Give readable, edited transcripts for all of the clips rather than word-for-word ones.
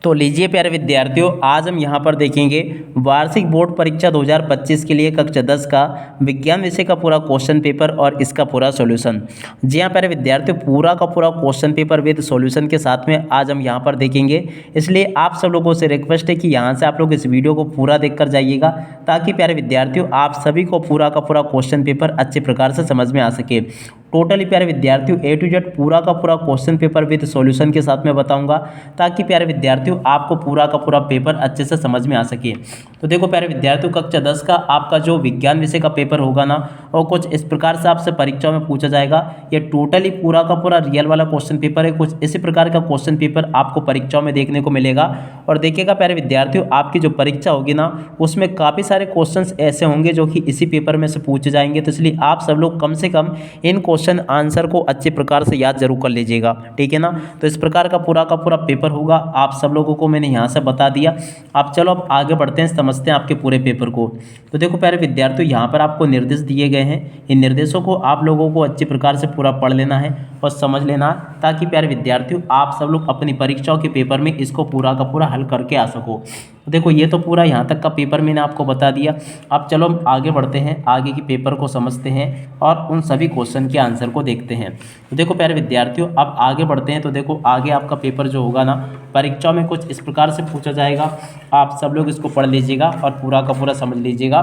तो लीजिए प्यारे विद्यार्थियों, आज हम यहाँ पर देखेंगे वार्षिक बोर्ड परीक्षा 2025 के लिए कक्षा 10 का विज्ञान विषय का पूरा क्वेश्चन पेपर और इसका पूरा सॉल्यूशन। जी हाँ प्यारे विद्यार्थियों, पूरा का पूरा क्वेश्चन पेपर विद सॉल्यूशन के साथ में आज हम यहाँ पर देखेंगे। इसलिए आप सब लोगों से रिक्वेस्ट है कि यहाँ से आप लोग इस वीडियो को पूरा देख कर जाइएगा, ताकि प्यारे विद्यार्थियों आप सभी को पूरा का पूरा क्वेश्चन पेपर अच्छे प्रकार से समझ में आ सके। टोटली प्यारे विद्यार्थियों A to Z पूरा का पूरा क्वेश्चन पेपर विद सॉल्यूशन के साथ में बताऊंगा, ताकि प्यारे विद्यार्थियों आपको पूरा का पूरा पेपर अच्छे से समझ में आ सके। तो देखो प्यारे विद्यार्थियों, कक्षा 10 का आपका जो विज्ञान विषय का पेपर होगा ना, और कुछ इस प्रकार से आपसे परीक्षा में पूछा जाएगा। ये टोटली पूरा का पूरा रियल वाला क्वेश्चन पेपर है। कुछ इसी प्रकार का क्वेश्चन पेपर आपको परीक्षाओं में देखने को मिलेगा। और देखिएगा प्यारे विद्यार्थियों, आपकी जो परीक्षा होगी ना, उसमें काफ़ी सारे क्वेश्चन ऐसे होंगे जो कि इसी पेपर में से पूछे जाएंगे। तो इसलिए आप सब लोग कम से कम इन क्वेश्चन आंसर को अच्छे प्रकार से याद जरूर कर लीजिएगा, ठीक है ना। तो इस प्रकार का पूरा पेपर होगा। आप सब लोगों को मैंने यहाँ से बता दिया। अब चलो अब आगे बढ़ते हैं, समझते हैं आपके पूरे पेपर को। तो देखो प्यारे विद्यार्थियों, यहाँ पर आपको निर्देश दिए गए हैं। इन निर्देशों को आप लोगों को अच्छे प्रकार से पूरा पढ़ लेना है और समझ लेना है, ताकि प्यारे विद्यार्थियों आप सब लोग अपनी परीक्षाओं के पेपर में इसको पूरा का पूरा हल करके आ सको। तो देखो ये तो पूरा यहाँ तक का पेपर मैंने आपको बता दिया। अब चलो हम आगे बढ़ते हैं, आगे के पेपर को समझते हैं और उन सभी क्वेश्चन के आंसर को देखते हैं। तो देखो प्यारे विद्यार्थियों, अब आगे बढ़ते हैं। तो देखो आगे आपका पेपर जो होगा ना, परीक्षा में कुछ इस प्रकार से पूछा जाएगा। आप सब लोग इसको पढ़ लीजिएगा और पूरा का पूरा समझ लीजिएगा।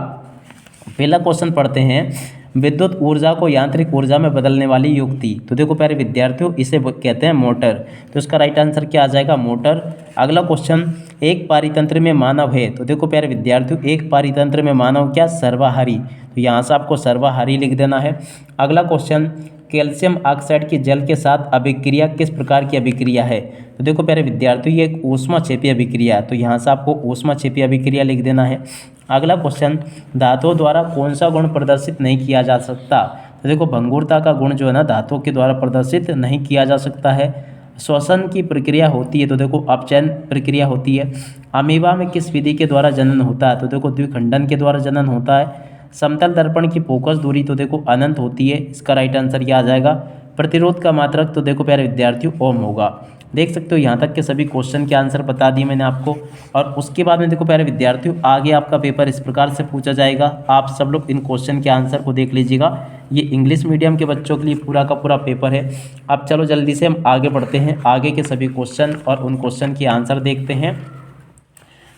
पहला क्वेश्चन पढ़ते हैं, विद्युत ऊर्जा को यांत्रिक ऊर्जा में बदलने वाली युक्ति। तो देखो प्यारे विद्यार्थियों, इसे कहते हैं मोटर। तो इसका राइट आंसर क्या आ जाएगा? मोटर। अगला क्वेश्चन, एक पारितंत्र में मानव है। तो देखो प्यारे विद्यार्थियों, एक पारितंत्र में मानव क्या? सर्वाहारी। तो यहाँ से आपको सर्वाहारी लिख देना है। अगला क्वेश्चन, कैल्शियम ऑक्साइड की जल के साथ अभिक्रिया किस प्रकार की अभिक्रिया है? तो देखो प्यारे विद्यार्थियों, ये एक ऊष्माक्षेपी अभिक्रिया है। तो यहाँ से आपको ऊष्माक्षेपी अभिक्रिया लिख देना है। अगला क्वेश्चन, धातुओं द्वारा कौन सा गुण प्रदर्शित नहीं किया जा सकता? तो देखो भंगुरता का गुण जो है ना, धातुओं के द्वारा प्रदर्शित नहीं किया जा सकता है। श्वसन की प्रक्रिया होती है, तो देखो अपचयन प्रक्रिया होती है। अमीबा में किस विधि के द्वारा जनन होता है? तो देखो द्विखंडन के द्वारा जनन होता है। समतल दर्पण की फोकस दूरी तो देखो अनंत होती है। इसका राइट आंसर क्या आ जाएगा? प्रतिरोध का मात्रक तो देखो प्यारे विद्यार्थियों ओम होगा। देख सकते हो यहाँ तक के सभी क्वेश्चन के आंसर बता दिए मैंने आपको। और उसके बाद में देखो प्यारे विद्यार्थियों, आगे आपका पेपर इस प्रकार से पूछा जाएगा। आप सब लोग इन क्वेश्चन के आंसर को देख लीजिएगा। ये इंग्लिश मीडियम के बच्चों के लिए पूरा का पूरा पेपर है। अब चलो जल्दी से हम आगे बढ़ते हैं, आगे के सभी क्वेश्चन और उन क्वेश्चन के आंसर देखते हैं।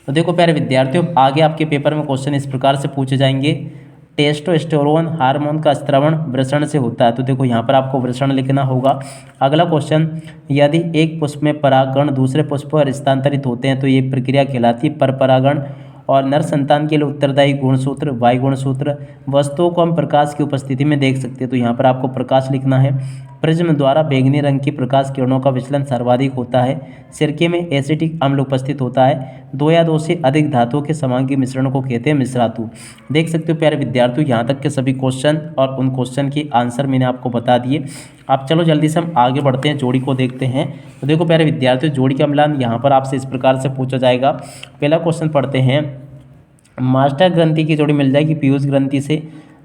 तो देखो प्यारे विद्यार्थियों, आगे आपके पेपर में क्वेश्चन इस प्रकार से पूछे जाएंगे, टेस्टोस्टेरोन हार्मोन का स्त्रवण वृषण से होता है। तो देखो यहाँ पर आपको वृषण लिखना होगा। अगला क्वेश्चन, यदि एक पुष्प में परागकण दूसरे पुष्प पर स्थानांतरित होते हैं तो ये प्रक्रिया कहलाती है परपरागण। और नर संतान के लिए उत्तरदायी गुणसूत्र वायु गुणसूत्र। वस्तुओं को हम प्रकाश की उपस्थिति में देख सकते हैं, तो यहाँ पर आपको प्रकाश लिखना है। प्रिज्म द्वारा बैंगनी रंग की प्रकाश किरणों का विचलन सर्वाधिक होता है। सिरके में एसिटिक अम्ल उपस्थित होता है। दो या दो से अधिक धातुओं के समांगी मिश्रण को कहते हैं मिश्रातु। देख सकते हो प्यारे विद्यार्थियों, यहाँ तक के सभी क्वेश्चन और उन क्वेश्चन के आंसर मैंने आपको बता दिए। अब चलो जल्दी से हम आगे बढ़ते हैं, जोड़ी को देखते हैं। तो देखो प्यारे विद्यार्थियों, जोड़ी का मिलान यहाँ पर आपसे इस प्रकार से पूछा जाएगा। पहला क्वेश्चन पढ़ते हैं, मास्टर ग्रंथि की जोड़ी मिल जाएगी पीयूष ग्रंथि से।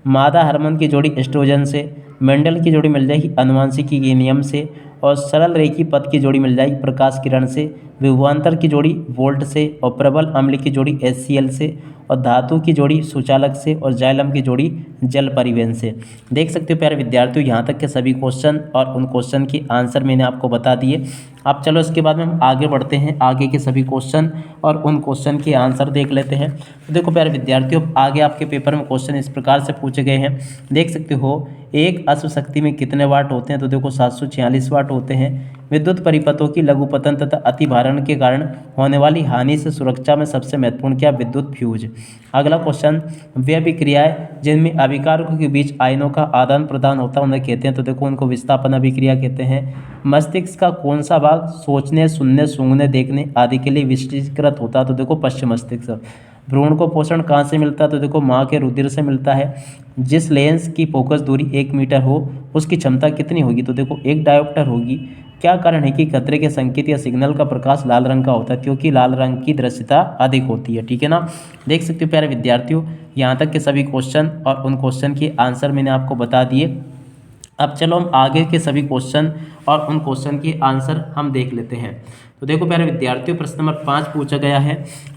मादा हार्मोन की जोड़ी एस्ट्रोजन से। मेंडल की जोड़ी मिल जाएगी आनुवंशिकी के नियम से। और सरल रेखी पथ की जोड़ी मिल जाएगी प्रकाश किरण से। विभवांतर की जोड़ी वोल्ट से। और प्रबल अम्ल की जोड़ी HCl से। और धातु की जोड़ी सुचालक से। और जाइलम की जोड़ी जल परिवहन से। देख सकते हो प्यारे विद्यार्थियों, यहाँ तक के सभी क्वेश्चन और उन क्वेश्चन की आंसर मैंने आपको बता दिए। अब चलो इसके बाद में हम आगे बढ़ते हैं, आगे के सभी क्वेश्चन और उन क्वेश्चन के आंसर देख लेते हैं। तो देखो प्यारे विद्यार्थियों, आगे आपके पेपर में क्वेश्चन इस प्रकार से पूछे गए हैं। देख सकते हो, एक अश्व शक्ति में कितने वाट होते हैं? तो देखो 746 वाट होते हैं। विद्युत परिपथों की लघुपतन तथा अतिभारण के कारण होने वाली हानि से सुरक्षा में सबसे महत्वपूर्ण क्या? विद्युत फ्यूज। अगला क्वेश्चन, वे अभिक्रियाएं जिनमें अभिकारकों के बीच आयनों का आदान प्रदान होता है उन्हें कहते हैं? तो देखो उनको विस्थापन अभिक्रिया कहते हैं। मस्तिष्क का कौन सा भाग सोचने, सुनने, सूंघने, देखने आदि के लिए विशिष्टकृत होता है? तो देखो पश्चिम मस्तिष्क। भ्रूण को पोषण कहाँ से मिलता है? तो देखो माँ के रुधिर से मिलता है। जिस लेंस की फोकस दूरी 1 मीटर हो उसकी क्षमता कितनी होगी? तो देखो 1 डायोप्टर होगी। क्या कारण है कि खतरे के संकेत या सिग्नल का प्रकाश लाल रंग का होता है? क्योंकि लाल रंग की दृश्यता अधिक होती है, ठीक है ना। देख सकते हो प्यारे विद्यार्थियों, यहाँ तक के सभी क्वेश्चन और उन क्वेश्चन के आंसर मैंने आपको बता दिए। अब चलो हम आगे के सभी क्वेश्चन और उन क्वेश्चन के आंसर हम देख लेते हैं। तो देखो प्यारे विद्यार्थियों, प्रश्न नंबर 5 पूछा गया है,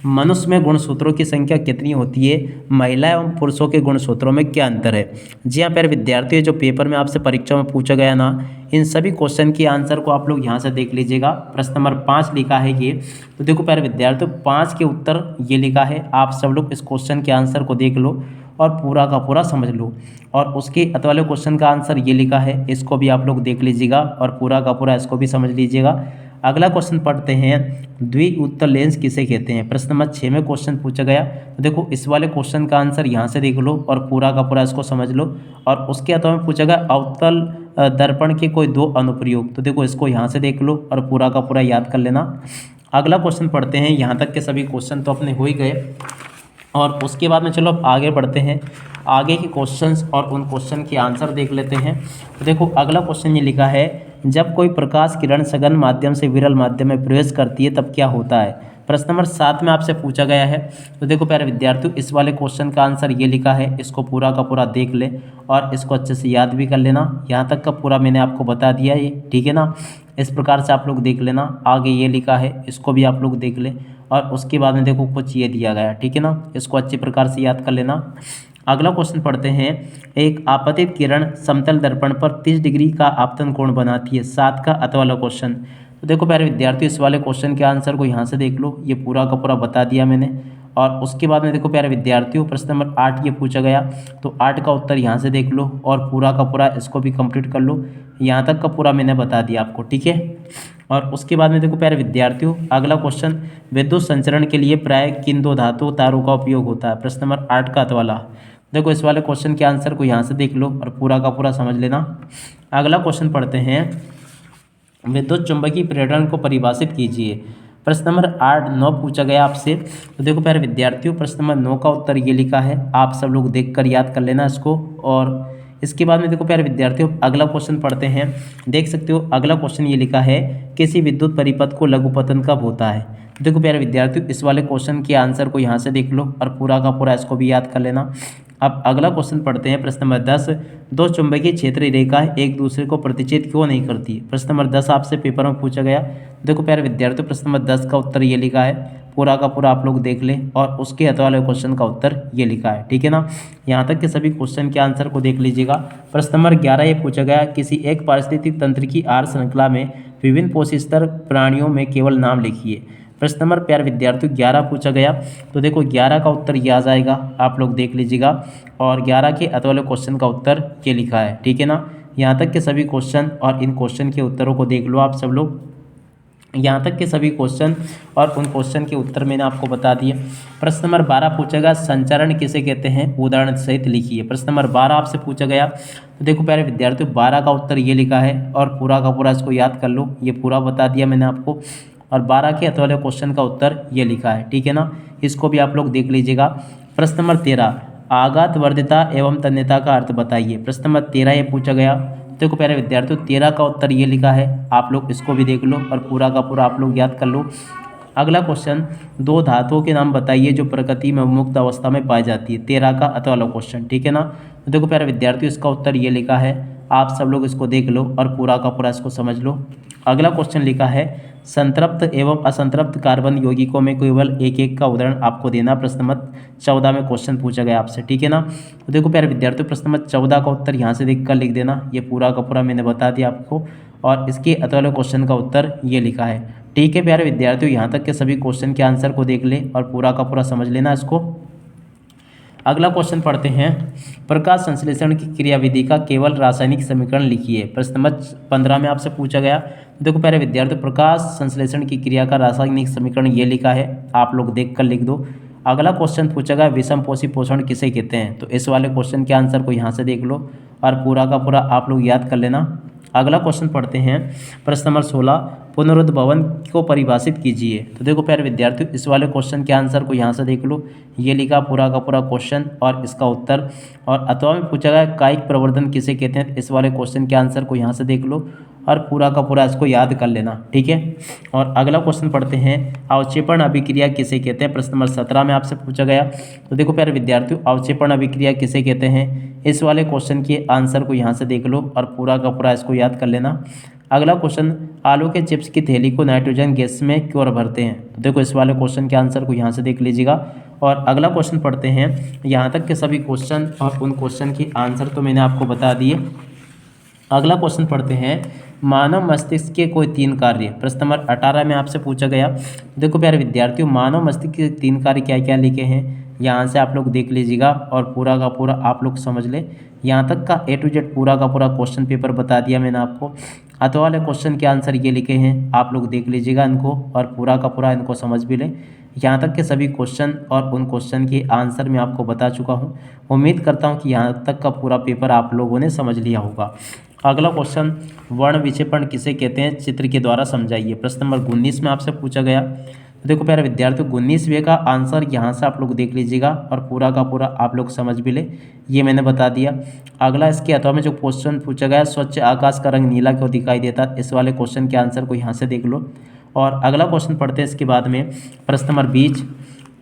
मनुष्य में गुणसूत्रों की संख्या कितनी होती है, महिला एवं पुरुषों के गुणसूत्रों में क्या अंतर है। जी हाँ प्यारे विद्यार्थियों, जो पेपर में आपसे परीक्षा में पूछा गया ना, इन सभी क्वेश्चन के आंसर को आप लोग यहाँ से देख लीजिएगा। प्रश्न नंबर 5 लिखा है ये, तो देखो प्यारे विद्यार्थियों 5 के उत्तर ये लिखा है, आप सब लोग इस क्वेश्चन के आंसर को देख लो और पूरा का पूरा समझ लो। और उसके अत वाले क्वेश्चन का आंसर ये लिखा है, इसको भी आप लोग देख लीजिएगा और पूरा का पूरा इसको भी समझ लीजिएगा। अगला क्वेश्चन पढ़ते हैं, द्विउत्तर लेंस किसे कहते हैं। प्रश्न नंबर 6 में क्वेश्चन पूछा गया, तो देखो इस वाले क्वेश्चन का आंसर यहाँ से देख लो और पूरा का पूरा इसको समझ लो। और उसके अथवा में पूछा गया अवतल दर्पण के कोई 2 अनुप्रयोग, तो देखो इसको यहाँ से देख लो और पूरा का पूरा याद कर लेना। अगला क्वेश्चन पढ़ते हैं, यहाँ तक के सभी क्वेश्चन तो अपने हो ही गए और उसके बाद में चलो अब आगे बढ़ते हैं, आगे के क्वेश्चंस और उन क्वेश्चन के आंसर देख लेते हैं। तो देखो अगला क्वेश्चन ये लिखा है, जब कोई प्रकाश किरण सघन माध्यम से विरल माध्यम में प्रवेश करती है तब क्या होता है। प्रश्न नंबर 7 में आपसे पूछा गया है। तो देखो प्यारे विद्यार्थियों, इस वाले क्वेश्चन का आंसर ये लिखा है, इसको पूरा का पूरा देख ले और इसको अच्छे से याद भी कर लेना। यहाँ तक का पूरा मैंने आपको बता दिया ये, ठीक है ना। इस प्रकार से आप लोग देख लेना। आगे ये लिखा है, इसको भी आप लोग देख लें और उसके बाद में देखो कुछ ये दिया गया, ठीक है ना, इसको अच्छी प्रकार से याद कर लेना। अगला क्वेश्चन पढ़ते हैं, एक आपतित किरण समतल दर्पण पर 30 डिग्री का आपतन कोण बनाती है, 7 का अत वाला क्वेश्चन। तो देखो प्यारे विद्यार्थियों, इस वाले क्वेश्चन के आंसर को यहाँ से देख लो, ये पूरा का पूरा बता दिया मैंने। और उसके बाद में देखो प्यारे विद्यार्थियों, प्रश्न नंबर 8 ये पूछा गया, तो 8 का उत्तर यहाँ से देख लो और पूरा का पूरा इसको भी कंप्लीट कर लो। यहाँ तक का पूरा मैंने बता दिया आपको, ठीक है। और उसके बाद में देखो प्यारे विद्यार्थियों, अगला क्वेश्चन, विद्युत संचरण के लिए प्राय किन 2 धातु तारों का उपयोग होता है। प्रश्न नंबर 8 का अत वाला। देखो इस वाले क्वेश्चन के आंसर को यहाँ से देख लो और पूरा का पूरा समझ लेना। अगला क्वेश्चन पढ़ते हैं, विद्युत चुंबकीय प्रेरण को परिभाषित कीजिए। प्रश्न नंबर 8-9 पूछा गया आपसे। तो देखो प्यारे विद्यार्थियों, प्रश्न नंबर 9 का उत्तर ये लिखा है, आप सब लोग देखकर याद कर लेना इसको। और इसके बाद में देखो प्यारे विद्यार्थियों, अगला क्वेश्चन पढ़ते हैं। देख सकते हो अगला क्वेश्चन ये लिखा है, किसी विद्युत परिपथ को लघुपतन कब होता है। देखो प्यारे विद्यार्थियों, इस वाले क्वेश्चन के आंसर को यहाँ से देख लो और पूरा का पूरा इसको भी याद कर लेना। अब अगला क्वेश्चन पढ़ते हैं, प्रश्न नंबर 10, 2 चुंबकीय क्षेत्रीय रेखाएं एक दूसरे को प्रतिच्छेद क्यों नहीं करती। प्रश्न नंबर 10 आपसे पेपर में पूछा गया। देखो प्यारे विद्यार्थियों, प्रश्न नंबर 10 का उत्तर ये लिखा है, पूरा का पूरा आप लोग देख लें और उसके अत वाले क्वेश्चन का उत्तर ये लिखा है, ठीक है ना। यहाँ तक के सभी क्वेश्चन के आंसर को देख लीजिएगा। प्रश्न नंबर 11 ये पूछा गया, किसी एक पारिस्थितिक तंत्र की आर श्रृंखला में विभिन्न पोषस्तर प्राणियों में केवल नाम लिखिए। प्रश्न नंबर प्यारे विद्यार्थियों 11 पूछा गया। तो देखो 11 का उत्तर ये आ जाएगा, आप लोग देख लीजिएगा। और 11 के अत वाले क्वेश्चन का उत्तर ये लिखा है, ठीक है ना। यहाँ तक के सभी क्वेश्चन और इन क्वेश्चन के उत्तरों को देख लो आप सब लोग। यहाँ तक के सभी क्वेश्चन और उन क्वेश्चन के उत्तर मैंने आपको बता दिए। प्रश्न नंबर 12 पूछा गया, संचरण किसे कहते हैं, उदाहरण सहित लिखिए। प्रश्न नंबर 12 आपसे पूछा गया। तो देखो प्यारे विद्यार्थियों, 12 का उत्तर ये लिखा है और पूरा का पूरा इसको याद कर लो, ये पूरा बता दिया मैंने आपको। और 12 के अत वाले क्वेश्चन का उत्तर ये लिखा है, ठीक है ना, इसको भी आप लोग देख लीजिएगा। प्रश्न नंबर 13, आघात वर्धिता एवं तन्यता का अर्थ बताइए। प्रश्न नंबर 13 ये पूछा गया। देखो प्यारे विद्यार्थियों, 13 का उत्तर ये लिखा है, आप लोग इसको भी देख लो और पूरा का पूरा आप लोग याद कर लो। अगला क्वेश्चन, 2 धातुओं के नाम बताइए जो प्रकृति में मुक्त अवस्था में पाई जाती है। 13 का अत वाला क्वेश्चन, ठीक है ना। तो देखो प्यारे विद्यार्थियों, इसका उत्तर ये लिखा है, आप सब लोग इसको देख लो और पूरा का पूरा इसको समझ लो। अगला क्वेश्चन लिखा है, संतृप्त एवं असंतृप्त कार्बन यौगिकों में केवल एक एक का उदाहरण आपको देना। प्रश्न नंबर 14 में क्वेश्चन पूछा गया आपसे, ठीक है ना। तो देखो प्यारे विद्यार्थियों, प्रश्न नंबर 14 का उत्तर यहाँ से देखकर लिख देना, ये पूरा का पूरा मैंने बता दिया आपको। और इसके अत वाले क्वेश्चन का उत्तर ये लिखा है, ठीक है प्यारे विद्यार्थियों। यहाँ तक के सभी क्वेश्चन के आंसर को देख ले और पूरा का पूरा समझ लेना इसको। अगला क्वेश्चन पढ़ते हैं, प्रकाश संश्लेषण की क्रियाविधि का केवल रासायनिक समीकरण लिखिए। प्रश्न नंबर 15 में आपसे पूछा गया। देखो प्यारे विद्यार्थियों, प्रकाश संश्लेषण की क्रिया का रासायनिक समीकरण ये लिखा है, आप लोग देख कर लिख दो। अगला क्वेश्चन पूछा गया, विषमपोषी पोषण किसे कहते हैं। तो इस वाले क्वेश्चन के आंसर को यहाँ से देख लो और पूरा का पूरा आप लोग याद कर लेना। अगला क्वेश्चन पढ़ते हैं, प्रश्न नंबर 16, पुनरुद्भवन को परिभाषित कीजिए। तो देखो प्यारे विद्यार्थियों, इस वाले क्वेश्चन के आंसर को यहाँ से देख लो, ये लिखा पूरा का पूरा क्वेश्चन और इसका उत्तर। और अथवा में पूछा गया, कायिक प्रवर्धन किसे कहते हैं। इस वाले क्वेश्चन के आंसर को यहाँ से देख लो और पूरा का पूरा इसको याद कर लेना, ठीक है। और अगला क्वेश्चन पढ़ते हैं, अवक्षेपण अभिक्रिया किसे कहते हैं। प्रश्न नंबर 17 में आपसे पूछा गया। तो देखो प्यारे विद्यार्थियों, अवक्षेपण अभिक्रिया किसे कहते हैं, इस वाले क्वेश्चन के आंसर को यहाँ से देख लो और पूरा का पूरा इसको याद कर लेना। अगला क्वेश्चन, आलू के चिप्स की थैली को नाइट्रोजन गैस में क्यों भरते हैं? तो देखो इस वाले क्वेश्चन के आंसर को यहाँ से देख लीजिएगा। और अगला क्वेश्चन पढ़ते हैं। यहाँ तक के सभी क्वेश्चन और उन क्वेश्चन की आंसर तो मैंने आपको बता दिए। अगला क्वेश्चन पढ़ते हैं, मानव मस्तिष्क के कोई 3 कार्य। प्रश्न नंबर 18 में आपसे पूछा गया। देखो प्यारे विद्यार्थियों, मानव मस्तिष्क के 3 कार्य क्या क्या लिखे हैं यहाँ से आप लोग देख लीजिएगा और पूरा का पूरा आप लोग समझ ले। यहाँ तक का A to Z पूरा का पूरा क्वेश्चन पेपर बता दिया मैंने आपको। अतो वाले क्वेश्चन के आंसर ये लिखे हैं, आप लोग देख लीजिएगा इनको और पूरा का पूरा इनको समझ भी लें। यहाँ तक के सभी क्वेश्चन और उन क्वेश्चन के आंसर मैं आपको बता चुका हूँ। उम्मीद करता हूँ कि यहाँ तक का पूरा पेपर आप लोगों ने समझ लिया होगा। अगला क्वेश्चन, वर्ण विक्षेपण किसे कहते हैं? चित्र के द्वारा समझाइए। प्रश्न नंबर 19 में आपसे पूछा गया। तो देखो प्यारे विद्यार्थियों, 19वें का आंसर यहाँ से आप लोग देख लीजिएगा और पूरा का पूरा आप लोग समझ भी ले, ये मैंने बता दिया। अगला इसके अथवा में जो क्वेश्चन पूछा गया, स्वच्छ आकाश का रंग नीला क्यों दिखाई देता? इस वाले क्वेश्चन के आंसर को यहाँ से देख लो। और अगला क्वेश्चन पढ़ते हैं इसके बाद में। प्रश्न नंबर 20,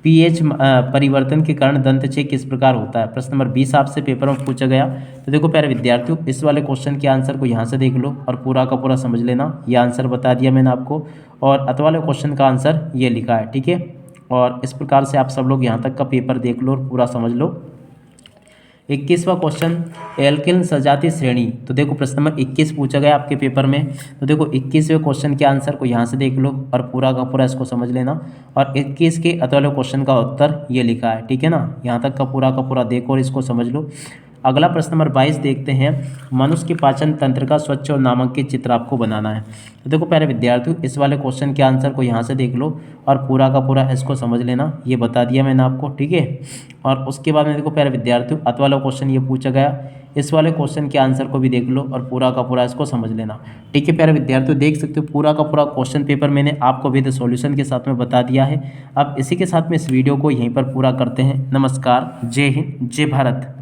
पीएच परिवर्तन के कारण दंतक्षय किस प्रकार होता है? प्रश्न नंबर 20 आपसे पेपर में पूछा गया। तो देखो प्यारे विद्यार्थियों, इस वाले क्वेश्चन के आंसर को यहाँ से देख लो और पूरा का पूरा समझ लेना। ये आंसर बता दिया मैंने आपको और अत वाले क्वेश्चन का आंसर ये लिखा है, ठीक है। और इस प्रकार से आप सब लोग यहाँ तक का पेपर देख लो और पूरा समझ लो। 21वां क्वेश्चन, एल्किल सजातीय श्रेणी। तो देखो प्रश्न नंबर 21 पूछा गया आपके पेपर में। तो देखो 21वें क्वेश्चन के आंसर को यहाँ से देख लो और पूरा का पूरा इसको समझ लेना। और 21 के अतवाले क्वेश्चन का उत्तर ये लिखा है, ठीक है ना। यहाँ तक का पूरा देखो और इसको समझ लो। अगला प्रश्न नंबर 22 देखते हैं। मनुष्य के पाचन तंत्र का स्वच्छ और नामांकित चित्र आपको बनाना है। तो देखो प्यारे विद्यार्थियों, इस वाले क्वेश्चन के आंसर को यहाँ से देख लो और पूरा का पूरा इसको समझ लेना। ये बता दिया मैंने आपको, ठीक है। और उसके बाद में देखो प्यारे विद्यार्थियों, अत वाला क्वेश्चन ये पूछा गया, इस वाले क्वेश्चन के आंसर को भी देख लो और पूरा का पूरा इसको समझ लेना, ठीक है। प्यारे विद्यार्थियों, देख सकते हो पूरा का पूरा क्वेश्चन पेपर मैंने आपको विद सॉल्यूशन के साथ में बता दिया है। अब इसी के साथ में इस वीडियो को यहीं पर पूरा करते हैं। नमस्कार, जय हिंद, जय भारत।